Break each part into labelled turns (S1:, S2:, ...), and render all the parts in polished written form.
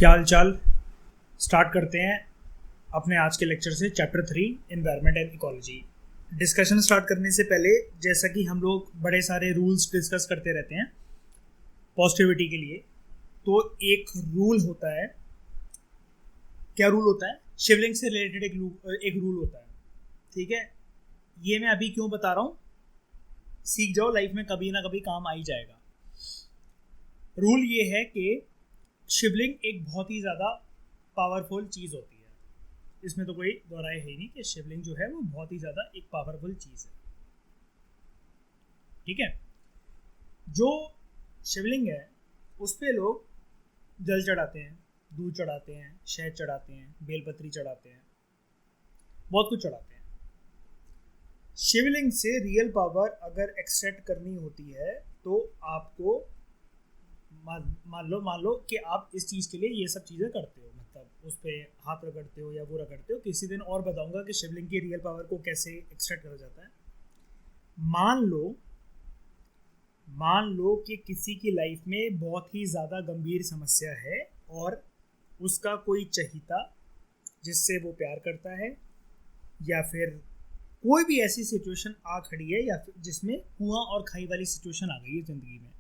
S1: क्या हाल चाल। स्टार्ट करते हैं अपने आज के लेक्चर से। Chapter 3 environment and ecology. Discussion start करने से पहले जैसा कि हम लोग बड़े सारे रूल्स डिस्कस करते रहते हैं पॉजिटिविटी के लिए, तो एक रूल होता है। क्या रूल होता है? शिवलिंग से रिलेटेड एक रूल होता है। ठीक है, ये मैं अभी क्यों बता रहा हूँ, सीख जाओ, लाइफ में कभी ना कभी काम आ ही जाएगा। रूल ये है कि शिवलिंग एक बहुत ही ज़्यादा पावरफुल चीज़ होती है। इसमें तो कोई दो राय है ही नहीं कि शिवलिंग जो है वो बहुत ही ज़्यादा एक पावरफुल चीज़ है। ठीक है, जो शिवलिंग है उस पे लोग जल चढ़ाते हैं, दूध चढ़ाते हैं, शहद चढ़ाते हैं, बेलपत्री चढ़ाते हैं, बहुत कुछ चढ़ाते हैं। शिवलिंग से रियल पावर अगर एक्सट्रैक्ट करनी होती है तो आपको मान लो कि आप इस चीज़ के लिए ये सब चीज़ें करते हो, मतलब उस पर हाथ रगड़ते हो या वो रगड़ते हो। किसी दिन और बताऊंगा कि शिवलिंग की रियल पावर को कैसे एक्सट्रैक्ट करा जाता है। मान लो कि किसी की लाइफ में बहुत ही ज़्यादा गंभीर समस्या है और उसका कोई चहीता जिससे वो प्यार करता है, या फिर कोई भी ऐसी सिचुएशन आ खड़ी है, या फिर जिसमें कुआं और खाई वाली सिचुएशन आ गई है ज़िंदगी में,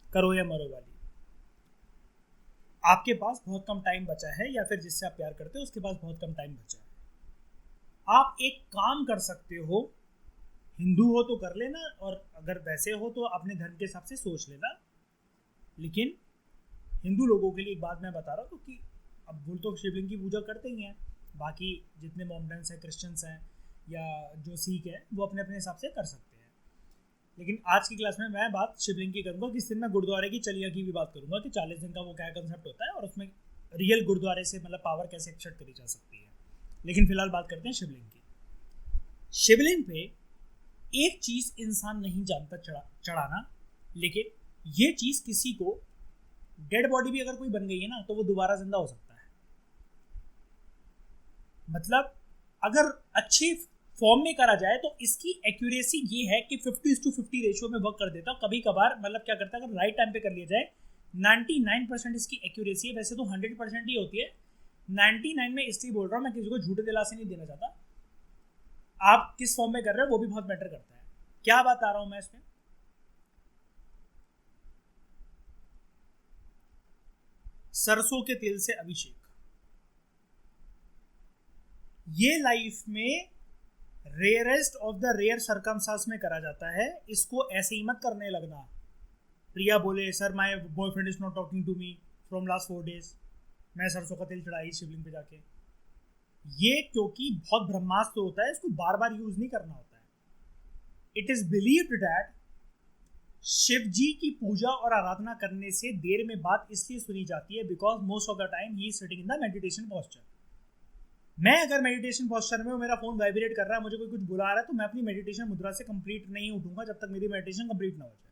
S1: करो या मरो वाली। आपके पास बहुत कम टाइम बचा है, या फिर जिससे आप प्यार करते हो उसके पास बहुत कम टाइम बचा है। आप एक काम कर सकते हो, हिंदू हो तो कर लेना, और अगर वैसे हो तो अपने धर्म के हिसाब से सोच लेना। लेकिन हिंदू लोगों के लिए एक बात मैं बता रहा हूँ, क्योंकि अब वो तो शिवलिंग की पूजा करते ही हैं, बाकी जितने मोहम्मडन्स हैं, क्रिश्चियंस हैं या जो सिख हैं, वो अपने अपने हिसाब से कर सकते हैं। लेकिन आज की क्लास में मैं बात शिवलिंग की करूँगा। किस दिन मैं गुरुद्वारे की चलिया की भी बात करूँगा कि 40 दिन का वो क्या कंसेप्ट होता है और उसमें रियल गुरुद्वारे से मतलब पावर कैसे एक्सट्रैक्ट करी जा सकती है। लेकिन फिलहाल बात करते हैं शिवलिंग की। शिवलिंग पे एक चीज़ इंसान नहीं जानता चढ़ाना, लेकिन ये चीज़ किसी को, डेड बॉडी भी अगर कोई बन गई है ना तो वो दोबारा जिंदा हो सकता है। मतलब अगर अच्छी फॉर्म में करा जाए तो इसकी एक्यूरेसी ये है कि 50:50 रेशियो में वर्क कर देता है। कभी कभार मतलब क्या करता है, अगर राइट टाइम पे कर लिया जाए 99% इसकी एक्यूरेसी है। वैसे तो 100% ही होती है, 99 में इसलिए बोल रहा हूँ, मैं किसी को झूठे दिलासे नहीं देना चाहता। आप किस फॉर्म में कर रहे हो वो भी बहुत मैटर करता है। क्या बता रहा हूँ मैं इसमें? सरसों के तेल से अभिषेक, ये लाइफ में rarest of the rare circumstances में करा जाता है। इसको ऐसे ही मत करने लगना। प्रिया बोले sir my boyfriend is not talking to me from last 4 days, मैं सरसों का तेल चढ़ाई शिवलिंग पे जाके। ये क्योंकि बहुत ब्रह्मास्त्र होता है, इसको बार बार यूज नहीं करना होता है। It is believed that Shiv ji की पूजा और आराधना करने से देर में बात इसलिए सुनी जाती है because most of the time he is sitting in the meditation posture. मैं अगर मेडिटेशन पोस्चर में हूँ, मेरा फोन वाइब्रेट कर रहा है, मुझे कोई कुछ बुला रहा है, तो मैं अपनी मेडिटेशन मुद्रा से कंप्लीट नहीं उठूंगा जब तक मेरी मेडिटेशन कंप्लीट ना हो जाए।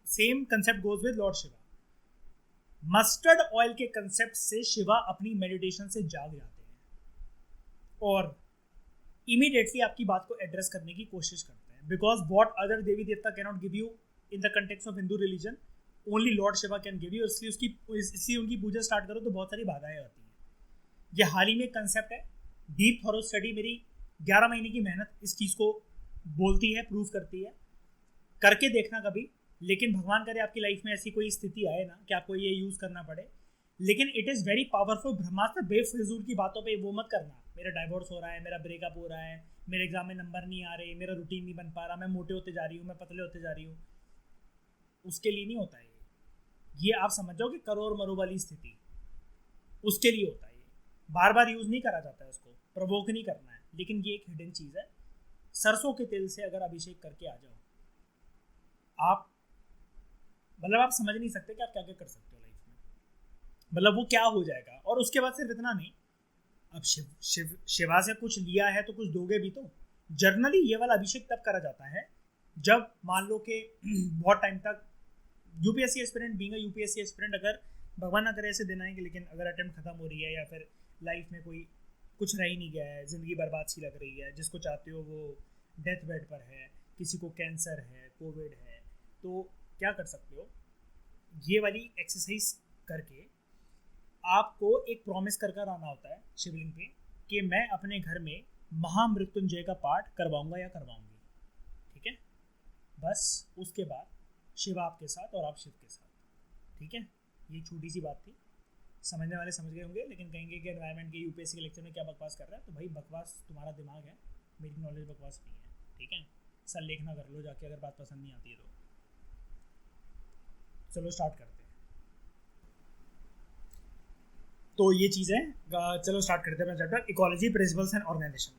S1: Same concept goes with Lord Shiva. Mustard oil के कंसेप्ट से शिवा अपनी मेडिटेशन से जाग जाते हैं और इमीडिएटली आपकी बात को एड्रेस करने की कोशिश करते हैं। बिकॉज वॉट अदर देवी देवता can not give you in the context of Hindu religion, only Lord Shiva can give you. इसलिए उनकी पूजा स्टार्ट करो तो बहुत सारी बाधाएं आती हैं। ये हाल ही में कंसेप्ट है, डीप थॉरो स्टडी मेरी 11 महीने की मेहनत इस चीज़ को बोलती है, प्रूव करती है। करके देखना कभी। लेकिन भगवान करे आपकी लाइफ में ऐसी कोई स्थिति आए ना कि आपको ये यूज़ करना पड़े, लेकिन इट इज़ वेरी पावरफुल। ब्रह्मास्त्र बेफिजूल की बातों पे वो मत करना। मेरा डाइवोर्स हो रहा है, मेरा ब्रेकअप हो रहा है, मेरे एग्जाम में नंबर नहीं आ रहे, मेरा रूटीन नहीं बन पा रहा, मैं मोटे होते जा रही हूँ, मैं पतले होते जा रही हूँ, उसके लिए नहीं होता है ये आप समझ जाओ कि करो और मरो वाली स्थिति उसके लिए होता है। बार बार यूज नहीं करा जाता है, उसको प्रवोक नहीं करना है। लेकिन ये एक हिडन चीज है। सरसों के तेल से अगर अभिषेक करके आ जाओ, आप मतलब आप समझ नहीं सकते कि आप क्या क्या कर सकते हो लाइफ में। मतलब वो क्या हो जाएगा। और उसके बाद सिर्फ इतना नहीं, अब शिवा से कुछ लिया है तो कुछ दोगे भी तो। जर्नली ये वाला अभिषेक तब करा जाता है जब मान लो कि बहुत टाइम तक UPSC aspirant, being a UPSC aspirant, अगर भगवान ना करे ऐसे दिन आएंगे, लेकिन अगर अटेम्प्ट खत्म हो रही है या फिर लाइफ में कोई कुछ रह ही नहीं गया है, ज़िंदगी बर्बाद सी लग रही है, जिसको चाहते हो वो डेथ बेड पर है, किसी को कैंसर है, कोविड है, तो क्या कर सकते हो, ये वाली एक्सरसाइज करके आपको एक प्रॉमिस कर कर आना होता है शिवलिंग पे कि मैं अपने घर में महामृत्युंजय का पाठ करवाऊंगा या करवाऊंगी, ठीक है। बस उसके बाद शिव आपके साथ और आप शिव के साथ, ठीक है। ये छोटी सी बात थी, समझने वाले समझ गए होंगे, लेकिन कहेंगे कि एनवायरनमेंट के यूपीएससी के लेक्चर में क्या बकवास कर रहा है, तो भाई बकवास तुम्हारा दिमाग है, मेरी नॉलेज बकवास नहीं है, ठीक है। सर लेखना कर लो जाके अगर बात पसंद नहीं आती है तो। चलो स्टार्ट करते हैं। तो ये चीज़ है, चलो स्टार्ट करते हैं अपना chapter ecology principles and organisation.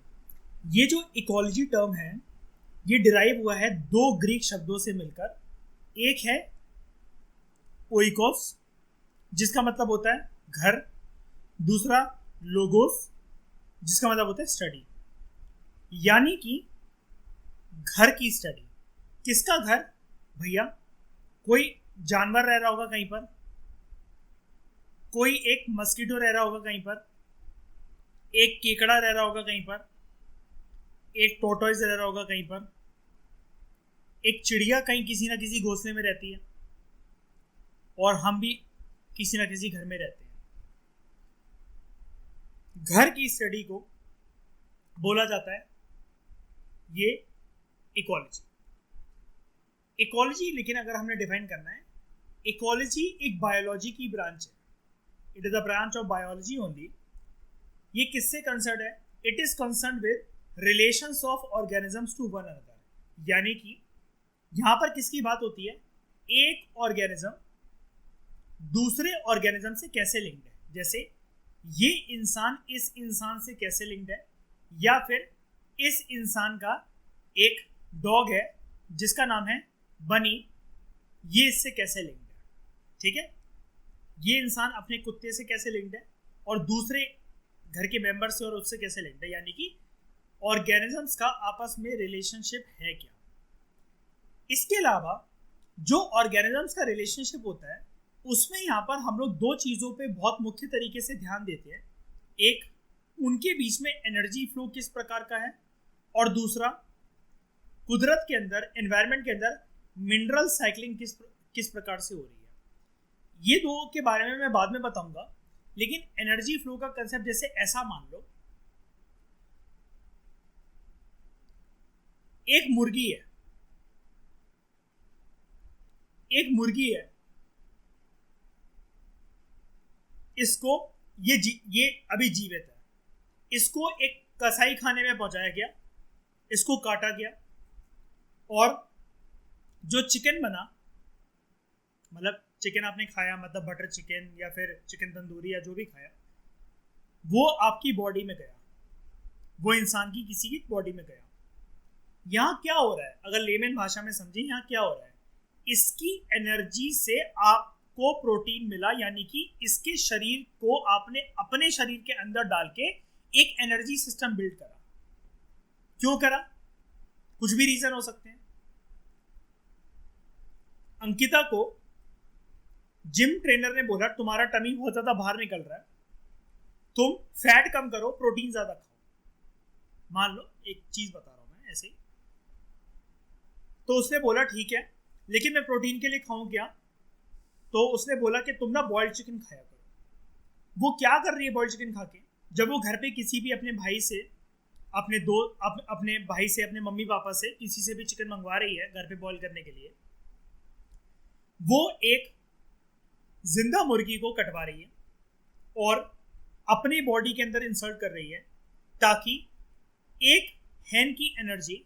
S1: ये जो इकोलॉजी टर्म है ये डिराइव हुआ है दो ग्रीक शब्दों से मिलकर। एक है ओइकोस जिसका मतलब होता है घर, दूसरा लोगोस जिसका मतलब होता है स्टडी, यानी कि घर की स्टडी। किसका घर भैया? कोई जानवर रह रहा होगा कहीं पर, कोई एक मस्कीटो रह रहा होगा कहीं पर, एक केकड़ा रह रहा होगा कहीं पर, एक टोर्टोइज रह रहा होगा कहीं पर, एक चिड़िया कहीं किसी ना किसी घोंसले में रहती है, और हम भी किसी ना किसी घर में रहते हैं। घर की स्टडी को बोला जाता है ये इकोलॉजी। इकोलॉजी लेकिन अगर हमने डिफाइन करना है, इकोलॉजी एक बायोलॉजी की ब्रांच है, it is a branch of biology only. ये किससे कंसर्न है? It is concern with relations of organisms to one another, यानी कि यहां पर किसकी बात होती है? एक ऑर्गेनिज्म दूसरे ऑर्गेनिज्म से कैसे लिंक्ड है, जैसे ये इंसान इस इंसान से कैसे लिंक्ड है, या फिर इस इंसान का एक डॉग है जिसका नाम है बनी, ये इससे कैसे लिंक्ड है, ठीक है। ये इंसान अपने कुत्ते से कैसे लिंक्ड है और दूसरे घर के मेंबर से और उससे कैसे लिंक्ड है, यानी कि ऑर्गेनिजम्स का आपस में रिलेशनशिप है क्या। इसके अलावा जो ऑर्गेनिजम्स का रिलेशनशिप होता है उसमें यहाँ पर हम लोग दो चीज़ों पे बहुत मुख्य तरीके से ध्यान देते हैं। एक, उनके बीच में एनर्जी फ्लो किस प्रकार का है, और दूसरा कुदरत के अंदर, एनवायरनमेंट के अंदर मिनरल साइकिलिंग किस प्रकार से हो रही है। ये दो के बारे में मैं बाद में बताऊंगा, लेकिन एनर्जी फ्लो का कंसेप्ट जैसे ऐसा मान लो, एक मुर्गी है, एक मुर्गी है, इसको ये अभी जीवित है, इसको एक कसाई खाने में पहुंचाया गया, इसको काटा गया, और जो चिकन बना, मतलब चिकन आपने खाया, मतलब बटर चिकन या फिर चिकन तंदूरी या जो भी खाया, वो आपकी बॉडी में गया, वो इंसान की किसी की बॉडी में गया। यहाँ क्या हो रहा है, अगर लेमन भाषा में समझे, यहाँ क्या हो रहा है, इसकी एनर्जी से आपको प्रोटीन मिला, यानी कि इसके शरीर को आपने अपने शरीर के अंदर डाल के एक एनर्जी सिस्टम बिल्ड करा। क्यों करा? कुछ भी रीजन हो सकते हैं। अंकिता को जिम ट्रेनर ने बोला तुम्हारा टमी बहुत ज्यादा बाहर निकल रहा है, तुम फैट कम करो, प्रोटीन ज्यादा खाओ। मान लो एक चीज बता रहा हूं मैं ऐसे ही। तो उसने बोला ठीक है, लेकिन मैं प्रोटीन के लिए खाऊं क्या? तो उसने बोला कि तुम ना बॉइल्ड चिकन खाया करो। वो क्या कर रही है बॉइल्ड चिकन खा के? जब वो घर पे किसी भी अपने भाई से, अपने भाई से, अपने मम्मी पापा से, किसी से भी चिकन मंगवा रही है घर पे बॉईल करने के लिए, वो एक जिंदा मुर्गी को कटवा रही है और अपनी बॉडी के अंदर इंसर्ट कर रही है, ताकि एक हैन की एनर्जी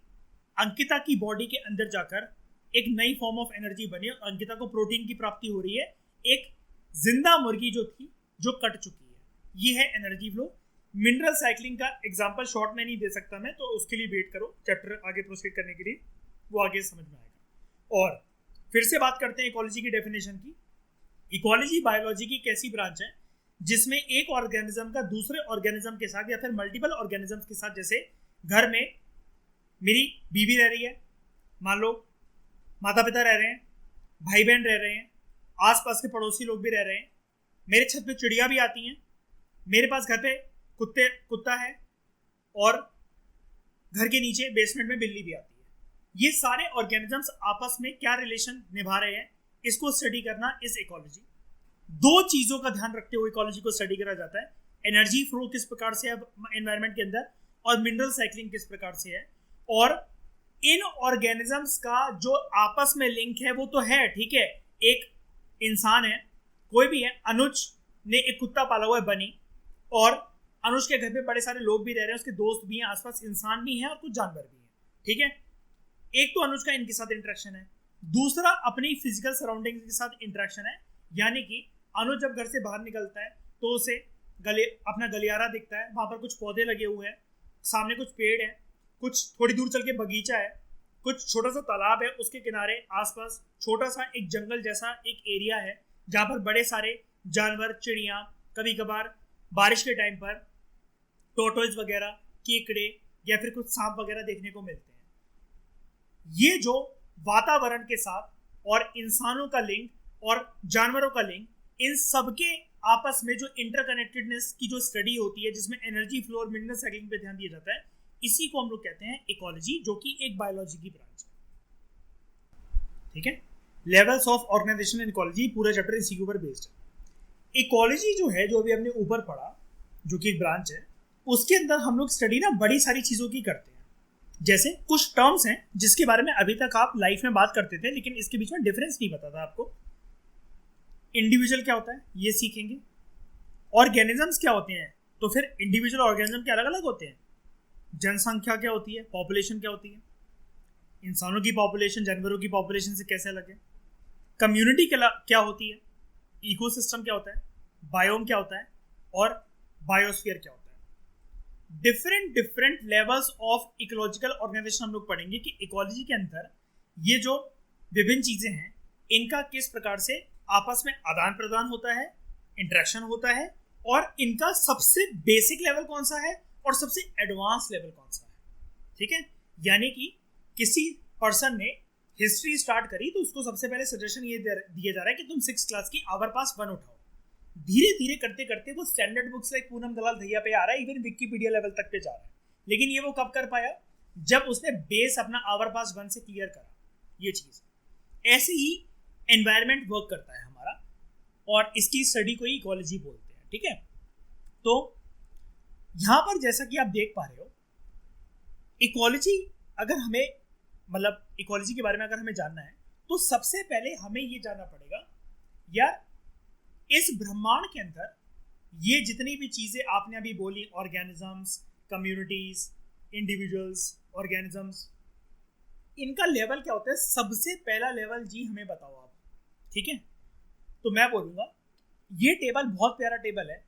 S1: अंकिता की बॉडी के अंदर जाकर एक नई फॉर्म ऑफ एनर्जी बने और अंकिता को प्रोटीन की प्राप्ति हो रही है एक जिंदा मुर्गी जो थी, जो कट चुकी है। ये है एनर्जी फ्लो। मिनरल साइकिलिंग का एग्जांपल शॉर्ट में नहीं दे सकता मैं, तो उसके लिए वेट करो, चैप्टर आगे प्रोसीड करने के लिए वो आगे समझ में आएगा। और फिर से बात करते हैं इकोलॉजी की डेफिनेशन की। इकोलॉजी बायोलॉजी की एक ऐसी ब्रांच है जिसमें एक ऑर्गेनिज्म का दूसरे ऑर्गेनिज्म के साथ या फिर मल्टीपल ऑर्गेनिजम्स के साथ, जैसे घर में मेरी बीवी रह रही है, मान लो माता पिता रह रहे हैं, भाई बहन रह रहे हैं, आसपास के पड़ोसी लोग भी रह रहे हैं, मेरे छत पे चिड़िया भी आती हैं, मेरे पास घर पे कुत्ता है, और घर के नीचे बेसमेंट में बिल्ली भी आती है। ये सारे ऑर्गेनिजम्स आपस में क्या रिलेशन निभा रहे हैं, इसको स्टडी करना इज इकोलॉजी। दो चीजों का ध्यान रखते हुए इकोलॉजी को स्टडी करा जाता है, एनर्जी फ्लो किस प्रकार से है एनवायरनमेंट के अंदर, और मिनरल साइकिलिंग किस प्रकार से है, और इन ऑर्गेनिजम्स का जो आपस में लिंक है वो तो है, ठीक है। एक इंसान है, कोई भी है, अनुज ने एक कुत्ता पाला हुआ है बनी, और अनुज के घर पे बड़े सारे लोग भी रह रहे हैं, उसके दोस्त भी हैं, आसपास इंसान भी हैं और कुछ जानवर भी हैं, ठीक है। एक तो अनुज का इनके साथ इंटरेक्शन है, दूसरा अपनी फिजिकल सराउंडिंग के साथ इंटरेक्शन है, यानी कि अनुज जब घर से बाहर निकलता है तो उसे अपना गलियारा दिखता है, वहां पर कुछ पौधे लगे हुए हैं, सामने कुछ पेड़ है, कुछ थोड़ी दूर चल के बगीचा है, कुछ छोटा सा तालाब है, उसके किनारे आसपास छोटा सा एक जंगल जैसा एक एरिया है जहां पर बड़े सारे जानवर, चिड़िया, कभी कभार बारिश के टाइम पर टोटोइज वगैरह, केकड़े या फिर कुछ सांप वगैरह देखने को मिलते हैं। ये जो वातावरण के साथ और इंसानों का लिंक और जानवरों का लिंक, इन सबके आपस में जो इंटरकनेक्टेडनेस की जो स्टडी होती है, जिसमें एनर्जी फ्लो और मिनरल साइकिलिंग पे ध्यान दिया जाता है, इसी को हम लोग कहते हैं इकोलॉजी, जो कि एक बायोलॉजी की ब्रांच है, ठीक है। Levels of organisation in ecology, पूरा चैप्टर इसी के ऊपर बेस्ड है। इकोलॉजी जो है, जो अभी हमने ऊपर पढ़ा, जो कि एक ब्रांच है, उसके अंदर हम लोग स्टडी ना बड़ी सारी चीजों की करते हैं। जैसे कुछ टर्म्स हैं जिसके बारे में अभी तक आप लाइफ में बात करते थे, लेकिन इसके बीच में डिफरेंस नहीं पता था आपको। इंडिविजुअल क्या होता है ये सीखेंगे, ऑर्गेनिजम्स क्या होते हैं, तो फिर इंडिविजुअल ऑर्गेनिज्म के अलग अलग होते हैं। जनसंख्या क्या होती है, पॉपुलेशन क्या होती है, इंसानों की पॉपुलेशन जानवरों की पॉपुलेशन से कैसे अलग है। कम्युनिटी क्या होती है, इकोसिस्टम क्या होता है, बायोम क्या होता है, और बायोस्फीयर क्या होता है। Different levels of ecological organisation हम लोग पढ़ेंगे कि इकोलॉजी के अंदर ये जो विभिन्न चीजें हैं, इनका किस प्रकार से आपस में आदान प्रदान होता है, इंटरेक्शन होता है, और इनका सबसे बेसिक लेवल कौन सा है और सबसे एडवांस लेवल कौन सा है, ठीक है। यानी कि किसी पर्सन ने हिस्ट्री स्टार्ट करी तो उसको सबसे पहले सजेशन ये दिया जा रहा है कि तुम 6th क्लास की आवर पास 1 उठाओ। धीरे धीरे करते करते वो स्टैंडर्ड बुक्स लाइक पूनम दलाल दहिया पे आ रहा है, इवन विकिपीडिया लेवल तक पे जा रहा है। लेकिन ये वो कब कर पाया, जब उसने बेस अपना आवर पास 1 से क्लियर करा। ये चीज ऐसे ही एनवायरमेंट वर्क करता है हमारा, और इसकी स्टडी को ही इकोलॉजी बोलते हैं, ठीक है। तो यहां पर जैसा कि आप देख पा रहे हो, इकोलॉजी अगर हमें मतलब इकोलॉजी के बारे में अगर हमें जानना है तो सबसे पहले हमें ये जानना पड़ेगा, यार इस ब्रह्मांड के अंदर ये जितनी भी चीजें आपने अभी बोली, ऑर्गेनिजम्स, कम्युनिटीज, इंडिविजुअल्स, ऑर्गेनिजम्स, इनका लेवल क्या होता है। सबसे पहला लेवल जी हमें बताओ आप, ठीक है। तो मैं बोलूंगा ये टेबल बहुत प्यारा टेबल है,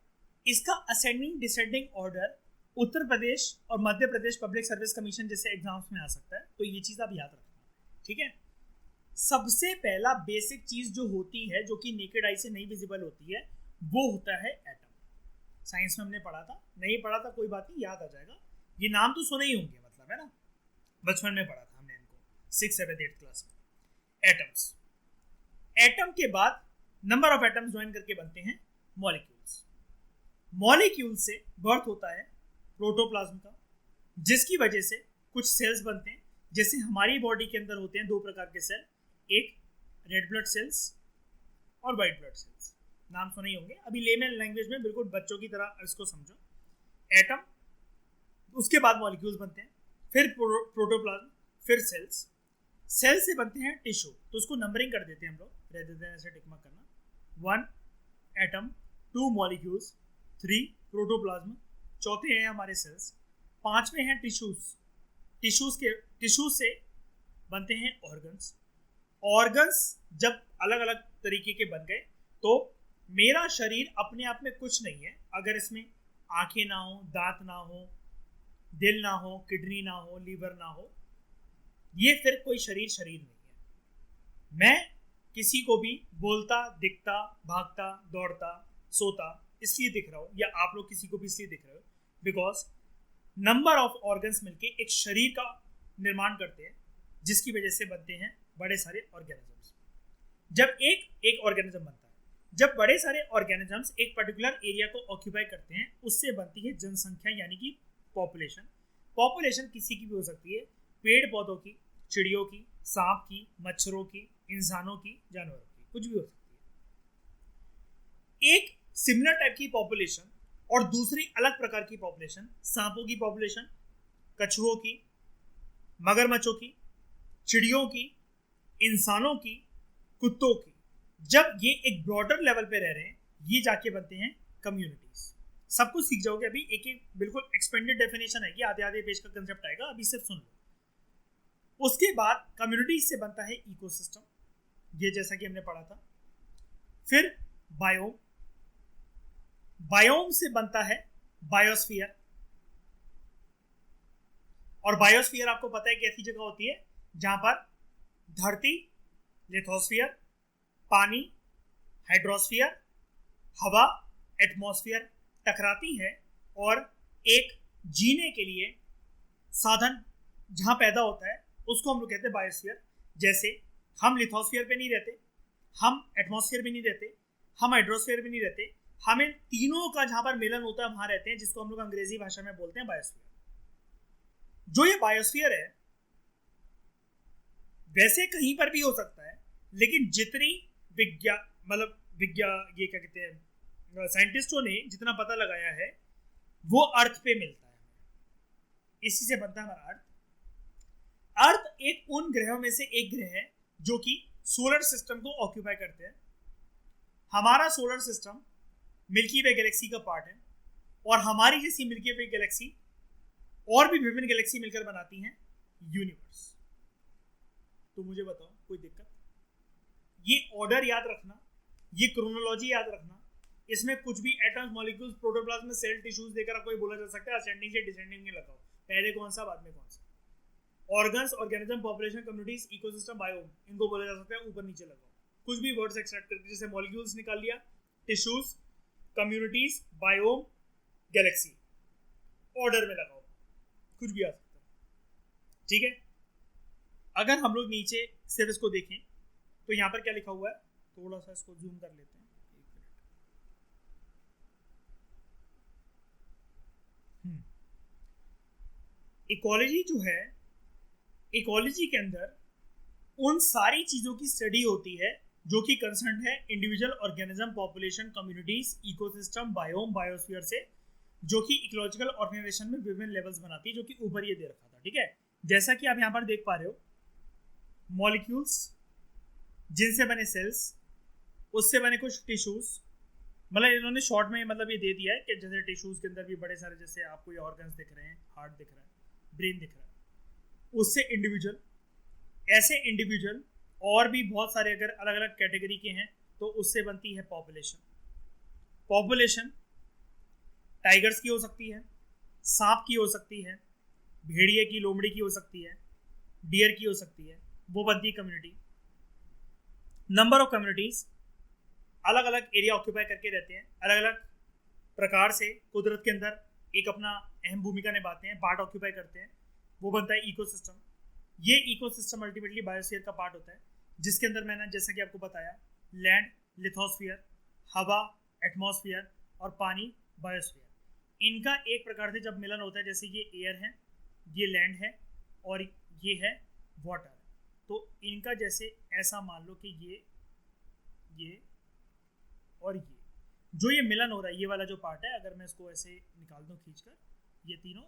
S1: इसका ascending descending order Uttar Pradesh और Madhya Pradesh public service commission जैसे एग्जाम्स में आ सकता है, तो ये चीज आप याद रखना, ठीक है। सबसे पहला बेसिक चीज जो होती है, जो कि नेकेड आई से नहीं विजिबल होती है, वो होता है एटम। साइंस में हमने पढ़ा था, नहीं पढ़ा था कोई बात नहीं, याद आ जाएगा। ये नाम तो सुने ही होंगे, मतलब है ना, बचपन में पढ़ा था हमने इनको 6th 7th 8th क्लास में। एटम्स, एटम के बाद नंबर ऑफ एटम्स ज्वाइन करके बनते हैं मॉलिक्यूल्स। मॉलिक्यूल से बर्थ होता है प्रोटोप्लाज्म का, जिसकी वजह से कुछ सेल्स बनते हैं। जैसे हमारी बॉडी के अंदर होते हैं 2 प्रकार के सेल, एक रेड ब्लड सेल्स और वाइट ब्लड सेल्स, नाम सुने ही होंगे। अभी लेमन लैंग्वेज में बिल्कुल बच्चों की तरह इसको समझो। एटम, उसके बाद मॉलिक्यूल्स बनते हैं, फिर प्रोटोप्लाज्म, फिर सेल्स। सेल से बनते हैं टिश्यू, तो उसको नंबरिंग कर देते हैं हम लोग, रेदर देन ऐसे टिक मार्क करना। 1 एटम, 2 मॉलिक्यूल्स, 3 प्रोटोप्लाज्म, चौथे हैं हमारे सेल्स, 5वें हैं टिश्यूज। टिश्यूज से बनते हैं ऑर्गन्स। ऑर्गन्स जब अलग अलग तरीके के बन गए, तो मेरा शरीर अपने आप में कुछ नहीं है अगर इसमें आंखें ना हो, दांत ना हो, दिल ना हो, किडनी ना हो, लीवर ना हो, ये फिर कोई शरीर नहीं है। मैं किसी को भी बोलता, दिखता, भागता, दौड़ता, सोता इसलिए दिख रहा हूं, या आप लोग किसी को भी इसलिए दिख रहे हो, बिकॉज नंबर ऑफ ऑर्गन्स मिलके एक शरीर का निर्माण करते हैं, जिसकी वजह से बनते हैं बड़े सारे ऑर्गेनिजम्स। जब एक ऑर्गेनिज्म बनता है, जब बड़े सारे ऑर्गेनिजम्स एक पर्टिकुलर एरिया को ऑक्यूपाई करते हैं, उससे बनती है जनसंख्या, यानी कि पॉपुलेशन। पॉपुलेशन किसी की भी हो सकती है, पेड़ पौधों की, चिड़ियों की, सांप की, मच्छरों की, इंसानों की, जानवरों की, कुछ भी हो सकती है। एक सिमिलर टाइप की पॉपुलेशन और दूसरी अलग प्रकार की पॉपुलेशन, सांपों की पॉपुलेशन, कछुओं की, मगरमच्छों की, चिड़ियों की, इंसानों की, कुत्तों की, जब ये एक ब्रॉडर लेवल पे रह रहे हैं, ये जाके बनते हैं कम्युनिटीज। सब कुछ सीख जाओगे अभी, एक एक बिल्कुल एक्सपेंडेड डेफिनेशन है कि आधे आधे पेज का कंसेप्ट आएगा, अभी सिर्फ सुन लो। उसके बाद कम्युनिटीज से बनता है इकोसिस्टम, ये जैसा कि हमने पढ़ा था। फिर बायोम, बायोम से बनता है बायोस्फीयर, और बायोस्फीयर आपको पता है कि ऐसी जगह होती है जहां पर धरती, लिथोस्फीयर, पानी, हाइड्रोस्फीयर, हवा, एटमॉस्फेयर टकराती है और एक जीने के लिए साधन जहां पैदा होता है, उसको हम लोग कहते हैं बायोस्फीयर। जैसे हम लिथोस्फीयर पे नहीं रहते, हम एटमॉस्फेयर में नहीं रहते, हम हाइड्रोस्फीयर में नहीं रहते, हमें तीनों का जहां पर मिलन होता है वहां रहते हैं, जिसको हम लोग अंग्रेजी भाषा में बोलते हैं बायोस्फीयर। जो ये बायोस्फीयर है वैसे कहीं पर भी हो सकता है, लेकिन जितनी ये क्या कहते हैं, साइंटिस्टों ने जितना पता लगाया है वो अर्थ पे मिलता है, इसी से बनता है हमारा अर्थ। अर्थ एक उन ग्रहों में से एक ग्रह है जो कि सोलर सिस्टम को ऑक्यूपाई करते हैं। हमारा सोलर सिस्टम मिल्की वे गैलेक्सी का पार्ट है, और हमारी जैसी मिल्की वे गैलेक्सी और भी विभिन्न गैलेक्सी मिलकर बनाती हैं यूनिवर्स। तो मुझे बताओ कोई दिक्कत? ये ऑर्डर याद रखना, ये क्रोनोलॉजी याद रखना, इसमें कुछ भी एटम्स, मॉलिक्यूल्स, प्रोटोप्लाज्म में सेल, टिश्यूज देकर आपको ये बोला जा सकता है असेंडिंग से डिसेंडिंग में लगाओ, पहले कौन सा बाद में कौन सा। Organs, organism, population, communities, ecosystem, biome, इनको बोला जा सकता है ऊपर नीचे लगाओ, कुछ भी वर्ड्स एक्सट्रैक्ट करके, जैसे मॉलिक्यूल्स निकाल लिया, tissues, communities, biome, Galaxy, order में लगाओ, कुछ भी आ सकता है। ठीक है, अगर हम लोग नीचे सिर्फ इसको देखें तो यहाँ पर क्या लिखा हुआ है, थोड़ा सा इसको जूम कर लेते हैं, इकोलॉजी जो है, इकोलॉजी के अंदर उन सारी चीजों की स्टडी होती है जो कि कंसर्न है individual organism, population, communities, ecosystem, biome, biosphere से, जो कि इकोलॉजिकल ऑर्गेनाइजेशन में विभिन्न लेवल्स बनाती है, जो कि ऊपर ये दे रखा था। ठीक है, जैसा कि आप यहाँ पर देख पा रहे हो, मॉलिक्यूल्स जिनसे बने सेल्स, उससे बने कुछ टिश्यूज, मतलब इन्होंने शॉर्ट में मतलब ये दे दिया है कि जैसे टिश्यूज के अंदर भी बड़े सारे, जैसे आपको ये ऑर्गन्स दिख रहे हैं, हार्ट दिख रहा है, ब्रेन दिख रहा है, उससे इंडिविजुअल, ऐसे इंडिविजुअल और भी बहुत सारे अगर अलग अलग कैटेगरी के हैं तो उससे बनती है पॉपुलेशन। पॉपुलेशन टाइगर्स की हो सकती है, सांप की हो सकती है, भेड़िए की, लोमड़ी की हो सकती है, डियर की हो सकती है, वो बनती है कम्युनिटी। नंबर ऑफ कम्युनिटीज अलग अलग एरिया ऑक्यूपाई करके रहते हैं, अलग अलग प्रकार से कुदरत के अंदर एक अपना अहम भूमिका निभाते हैं, पार्ट ऑक्यूपाई करते हैं, वो बनता है इकोसिस्टम। ये इकोसिस्टम अल्टीमेटली बायोस्फीयर का पार्ट होता है, जिसके अंदर मैंने जैसा कि आपको बताया, लैंड, लिथोस्फीयर, हवा, एटमॉस्फेयर और पानी, बायोस्फीयर। इनका एक प्रकार से जब मिलन होता है, जैसे ये एयर है, ये लैंड है और ये है वाटर, तो इनका जैसे ऐसा मान लो कि ये और ये जो ये मिलन हो रहा है, ये वाला जो पार्ट है, अगर मैं इसको ऐसे निकाल दूं खींचकर, ये तीनों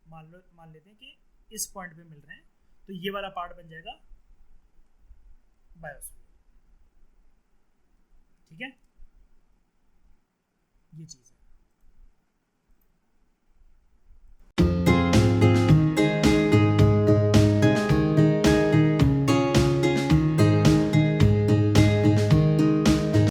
S1: मान लेते हैं कि इस पॉइंट पे मिल रहे हैं, तो ये वाला पार्ट बन जाएगा बायोस्फीयर। ठीक है, ये चीज है।